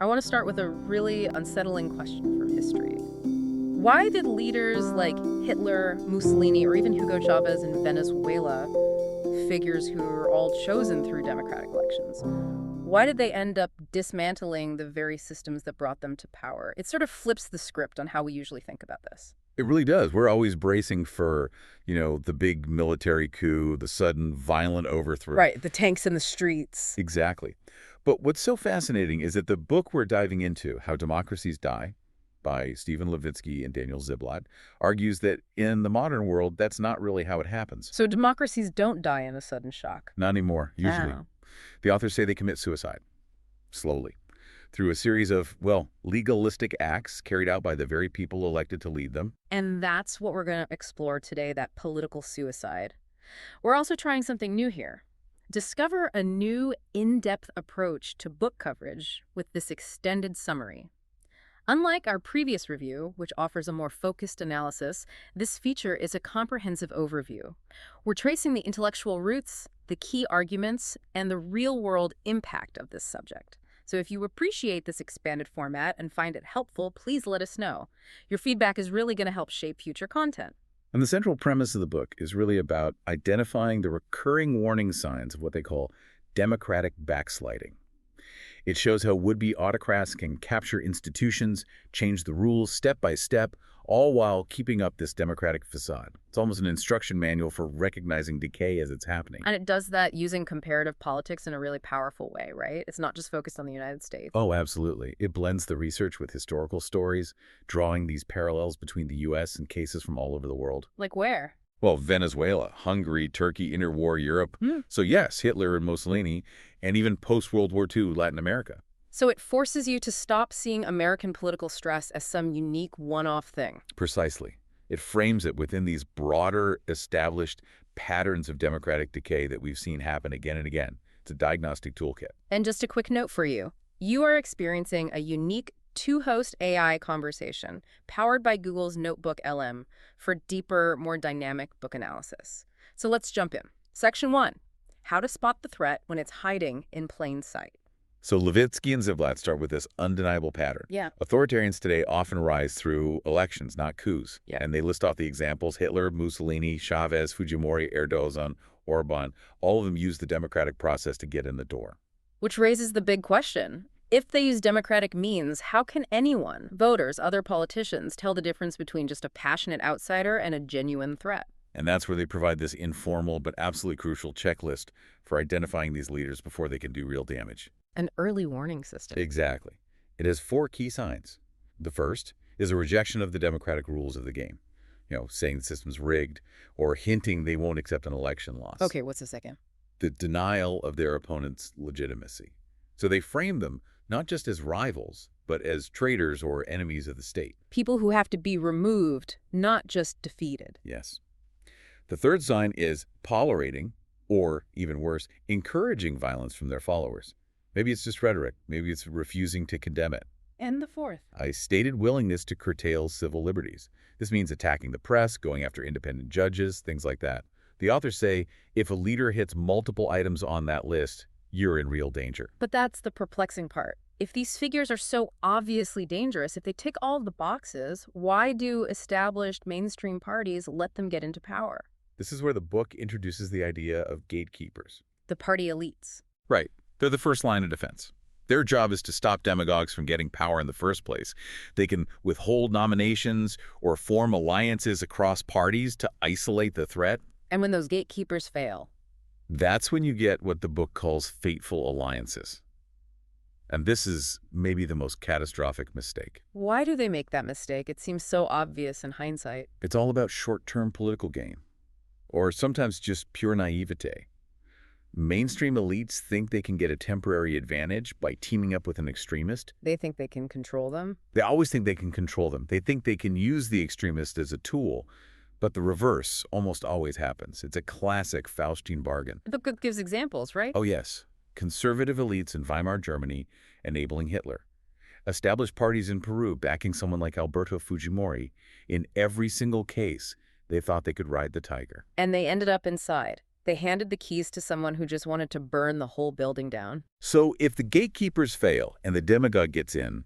I want to start with a really unsettling question from history. Why did leaders like Hitler, Mussolini, or even Hugo Chavez in Venezuela, figures who were all chosen through democratic elections, why did they end up dismantling the very systems that brought them to power? It sort of flips the script on how we usually think about this. It really does. We're always bracing for, the big military coup, the sudden violent overthrow. Right, the tanks in the streets. Exactly. But what's so fascinating is that the book we're diving into, How Democracies Die, by Stephen Levitsky and Daniel Ziblatt, argues that in the modern world, that's not really how it happens. So democracies don't die in a sudden shock. Not anymore, usually. Oh. The authors say they commit suicide, slowly, through a series of, legalistic acts carried out by the very people elected to lead them. And that's what we're going to explore today, that political suicide. We're also trying something new here. Discover a new, in-depth approach to book coverage with this extended summary. Unlike our previous review, which offers a more focused analysis, this feature is a comprehensive overview. We're tracing the intellectual roots, the key arguments, and the real-world impact of this subject. So if you appreciate this expanded format and find it helpful, please let us know. Your feedback is really going to help shape future content. And the central premise of the book is really about identifying the recurring warning signs of what they call democratic backsliding. It shows how would-be autocrats can capture institutions, change the rules step by step, all while keeping up this democratic facade. It's almost an instruction manual for recognizing decay as it's happening. And it does that using comparative politics in a really powerful way, right? It's not just focused on the United States. Oh, absolutely. It blends the research with historical stories, drawing these parallels between the U.S. and cases from all over the world. Like where? Well, Venezuela, Hungary, Turkey, interwar Europe. So yes, Hitler and Mussolini, and even post-World War II Latin America. So it forces you to stop seeing American political stress as some unique one-off thing. Precisely. It frames it within these broader, established patterns of democratic decay that we've seen happen again and again. It's a diagnostic toolkit. And just a quick note for you. You are experiencing a unique two-host AI conversation powered by Google's Notebook LM for deeper, more dynamic book analysis. So let's jump in. Section 1, how to spot the threat when it's hiding in plain sight. So Levitsky and Ziblatt start with this undeniable pattern. Yeah. Authoritarians today often rise through elections, not coups. Yeah. And they list off the examples: Hitler, Mussolini, Chavez, Fujimori, Erdogan, Orban. All of them use the democratic process to get in the door. Which raises the big question. If they use democratic means, how can anyone, voters, other politicians, tell the difference between just a passionate outsider and a genuine threat? And that's where they provide this informal but absolutely crucial checklist for identifying these leaders before they can do real damage. An early warning system. Exactly. It has 4 key signs. The first is a rejection of the democratic rules of the game. Saying the system's rigged or hinting they won't accept an election loss. Okay, what's the second? The denial of their opponent's legitimacy. So they frame them not just as rivals, but as traitors or enemies of the state. People who have to be removed, not just defeated. Yes. The third sign is tolerating, or even worse, encouraging violence from their followers. Maybe it's just rhetoric. Maybe it's refusing to condemn it. And the fourth? A stated willingness to curtail civil liberties. This means attacking the press, going after independent judges, things like that. The authors say if a leader hits multiple items on that list, you're in real danger. But that's the perplexing part. If these figures are so obviously dangerous, if they tick all of the boxes, why do established mainstream parties let them get into power? This is where the book introduces the idea of gatekeepers. The party elites. Right. They're the first line of defense. Their job is to stop demagogues from getting power in the first place. They can withhold nominations or form alliances across parties to isolate the threat. And when those gatekeepers fail? That's when you get what the book calls fateful alliances. And this is maybe the most catastrophic mistake. Why do they make that mistake? It seems so obvious in hindsight. It's all about short-term political gain, or sometimes just pure naivete. Mainstream elites think they can get a temporary advantage by teaming up with an extremist. They think they can control them? They always think they can control them. They think they can use the extremist as a tool. But the reverse almost always happens. It's a classic Faustian bargain. The book gives examples, right? Oh, yes. Conservative elites in Weimar Germany enabling Hitler. Established parties in Peru backing someone like Alberto Fujimori. In every single case, they thought they could ride the tiger. And they ended up inside. They handed the keys to someone who just wanted to burn the whole building down. So if the gatekeepers fail and the demagogue gets in,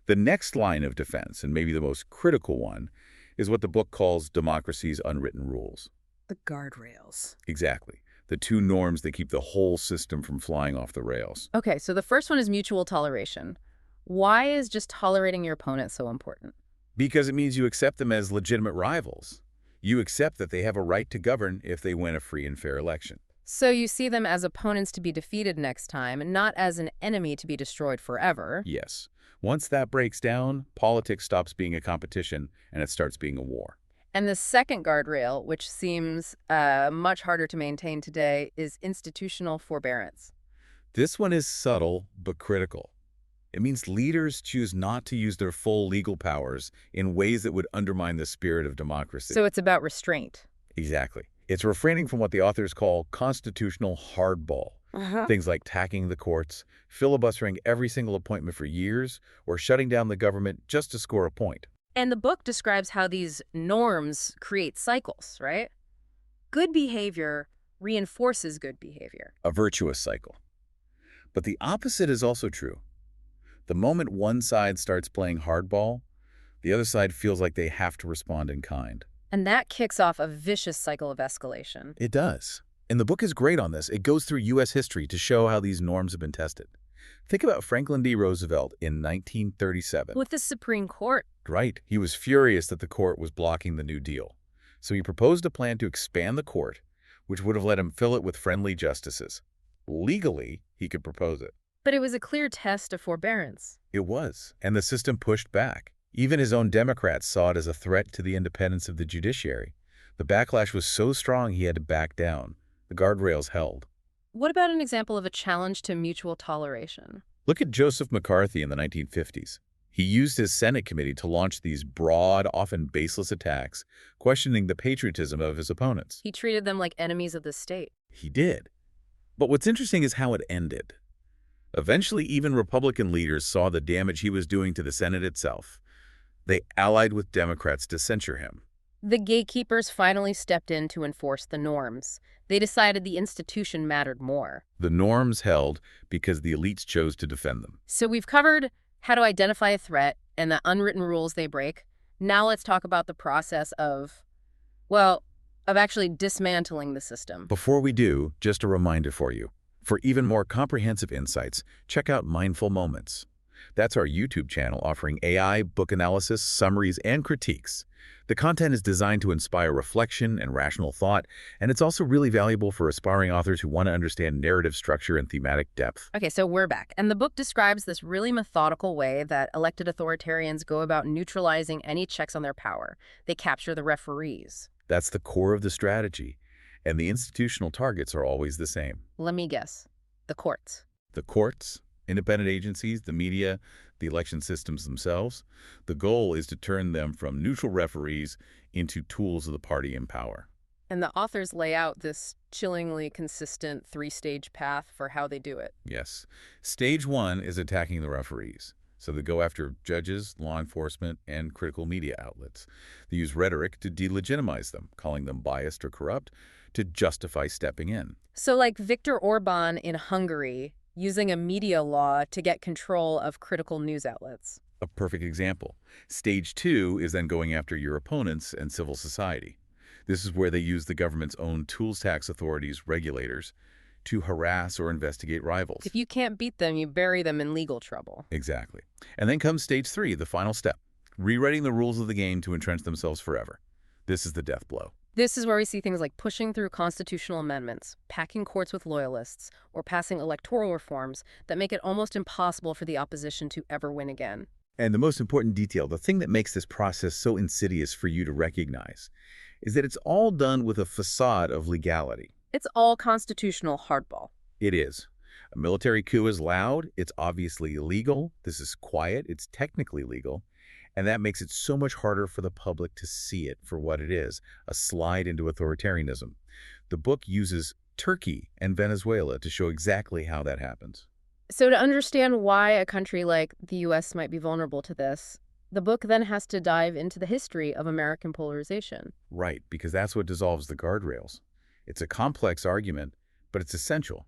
the next line of defense, and maybe the most critical one, is what the book calls democracy's unwritten rules. The guardrails. Exactly. The two norms that keep the whole system from flying off the rails. Okay, so the first one is mutual toleration. Why is just tolerating your opponent so important? Because it means you accept them as legitimate rivals. You accept that they have a right to govern if they win a free and fair election. So you see them as opponents to be defeated next time, not as an enemy to be destroyed forever. Yes. Once that breaks down, politics stops being a competition and it starts being a war. And the second guardrail, which seems much harder to maintain today, is institutional forbearance. This one is subtle but critical. It means leaders choose not to use their full legal powers in ways that would undermine the spirit of democracy. So it's about restraint. Exactly. It's refraining from what the authors call constitutional hardball. Things like tacking the courts, filibustering every single appointment for years, or shutting down the government just to score a point. And the book describes how these norms create cycles, right? Good behavior reinforces good behavior. A virtuous cycle. But the opposite is also true. The moment one side starts playing hardball, the other side feels like they have to respond in kind. And that kicks off a vicious cycle of escalation. It does. And the book is great on this. It goes through U.S. history to show how these norms have been tested. Think about Franklin D. Roosevelt in 1937. With the Supreme Court. Right. He was furious that the court was blocking the New Deal. So he proposed a plan to expand the court, which would have let him fill it with friendly justices. Legally, he could propose it. But it was a clear test of forbearance. It was. And the system pushed back. Even his own Democrats saw it as a threat to the independence of the judiciary. The backlash was so strong he had to back down. The guardrails held. What about an example of a challenge to mutual toleration? Look at Joseph McCarthy in the 1950s. He used his Senate committee to launch these broad, often baseless attacks, questioning the patriotism of his opponents. He treated them like enemies of the state. He did. But what's interesting is how it ended. Eventually, even Republican leaders saw the damage he was doing to the Senate itself. They allied with Democrats to censure him. The gatekeepers finally stepped in to enforce the norms. They decided the institution mattered more. The norms held because the elites chose to defend them. So we've covered how to identify a threat and the unwritten rules they break. Now let's talk about the process of actually dismantling the system. Before we do, just a reminder for you. For even more comprehensive insights, check out Mindful Moments. That's our YouTube channel offering AI, book analysis, summaries, and critiques. The content is designed to inspire reflection and rational thought, and it's also really valuable for aspiring authors who want to understand narrative structure and thematic depth. Okay, so we're back. And the book describes this really methodical way that elected authoritarians go about neutralizing any checks on their power. They capture the referees. That's the core of the strategy, and the institutional targets are always the same. Let me guess. The courts. The courts, independent agencies, the media, the election systems themselves. The goal is to turn them from neutral referees into tools of the party in power. And the authors lay out this chillingly consistent three-stage path for how they do it. Yes. Stage one is attacking the referees. So they go after judges, law enforcement, and critical media outlets. They use rhetoric to delegitimize them, calling them biased or corrupt, to justify stepping in. So like Viktor Orban in Hungary, using a media law to get control of critical news outlets. A perfect example. Stage two is then going after your opponents and civil society. This is where they use the government's own tools tax authorities, regulators, to harass or investigate rivals. If you can't beat them, you bury them in legal trouble. Exactly. And then comes stage three, the final step, rewriting the rules of the game to entrench themselves forever. This is the death blow. This is where we see things like pushing through constitutional amendments, packing courts with loyalists, or passing electoral reforms that make it almost impossible for the opposition to ever win again. And the most important detail, the thing that makes this process so insidious for you to recognize, is that it's all done with a facade of legality. It's all constitutional hardball. It is. A military coup is loud, it's obviously illegal, this is quiet, it's technically legal, and that makes it so much harder for the public to see it for what it is, a slide into authoritarianism. The book uses Turkey and Venezuela to show exactly how that happens. So to understand why a country like the U.S. might be vulnerable to this, the book then has to dive into the history of American polarization. Right, because that's what dissolves the guardrails. It's a complex argument, but it's essential.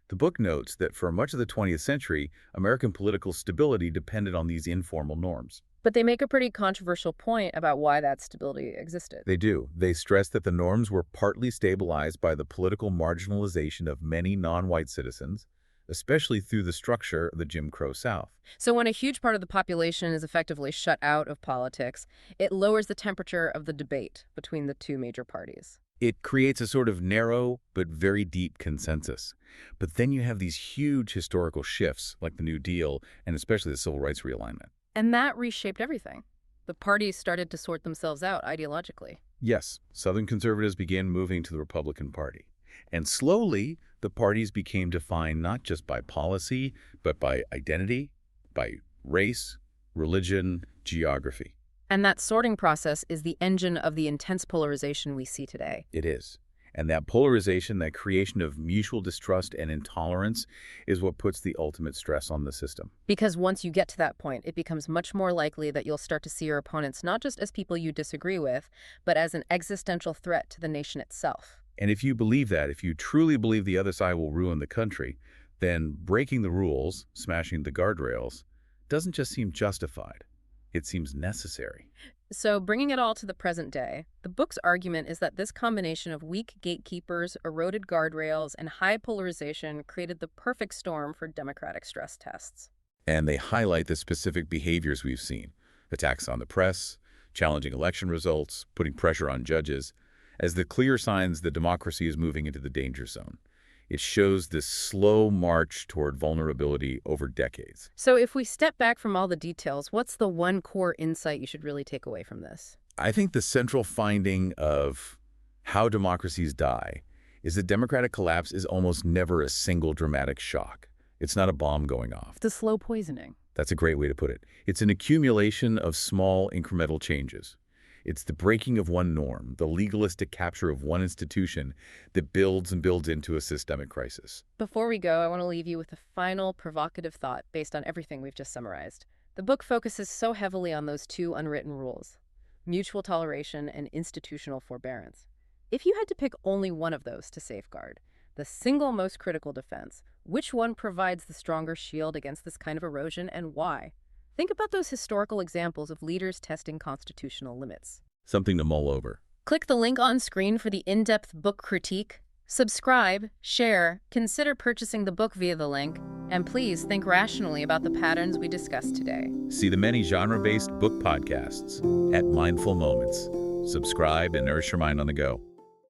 The book notes that for much of the 20th century, American political stability depended on these informal norms. But they make a pretty controversial point about why that stability existed. They do. They stress that the norms were partly stabilized by the political marginalization of many non-white citizens, especially through the structure of the Jim Crow South. So when a huge part of the population is effectively shut out of politics, it lowers the temperature of the debate between the two major parties. It creates a sort of narrow but very deep consensus. But then you have these huge historical shifts, like the New Deal and especially the Civil Rights realignment. And that reshaped everything. The parties started to sort themselves out ideologically. Yes, Southern conservatives began moving to the Republican Party. And slowly, the parties became defined not just by policy, but by identity, by race, religion, geography. And that sorting process is the engine of the intense polarization we see today. It is. And that polarization, that creation of mutual distrust and intolerance, is what puts the ultimate stress on the system. Because once you get to that point, it becomes much more likely that you'll start to see your opponents not just as people you disagree with, but as an existential threat to the nation itself. And if you believe that, if you truly believe the other side will ruin the country, then breaking the rules, smashing the guardrails, doesn't just seem justified. It seems necessary. So bringing it all to the present day, the book's argument is that this combination of weak gatekeepers, eroded guardrails, and high polarization created the perfect storm for democratic stress tests. And they highlight the specific behaviors we've seen: attacks on the press, challenging election results, putting pressure on judges, as the clear signs that democracy is moving into the danger zone. It shows this slow march toward vulnerability over decades. So if we step back from all the details, what's the one core insight you should really take away from this? I think the central finding of How Democracies Die is that democratic collapse is almost never a single dramatic shock. It's not a bomb going off. The slow poisoning. That's a great way to put it. It's an accumulation of small incremental changes. It's the breaking of one norm, the legalistic capture of one institution that builds and builds into a systemic crisis. Before we go, I want to leave you with a final provocative thought based on everything we've just summarized. The book focuses so heavily on those two unwritten rules: mutual toleration and institutional forbearance. If you had to pick only one of those to safeguard, the single most critical defense, which one provides the stronger shield against this kind of erosion and why? Think about those historical examples of leaders testing constitutional limits. Something to mull over. Click the link on screen for the in-depth book critique. Subscribe, share, consider purchasing the book via the link, and please think rationally about the patterns we discussed today. See the many genre-based book podcasts at Mindful Moments. Subscribe and nourish your mind on the go.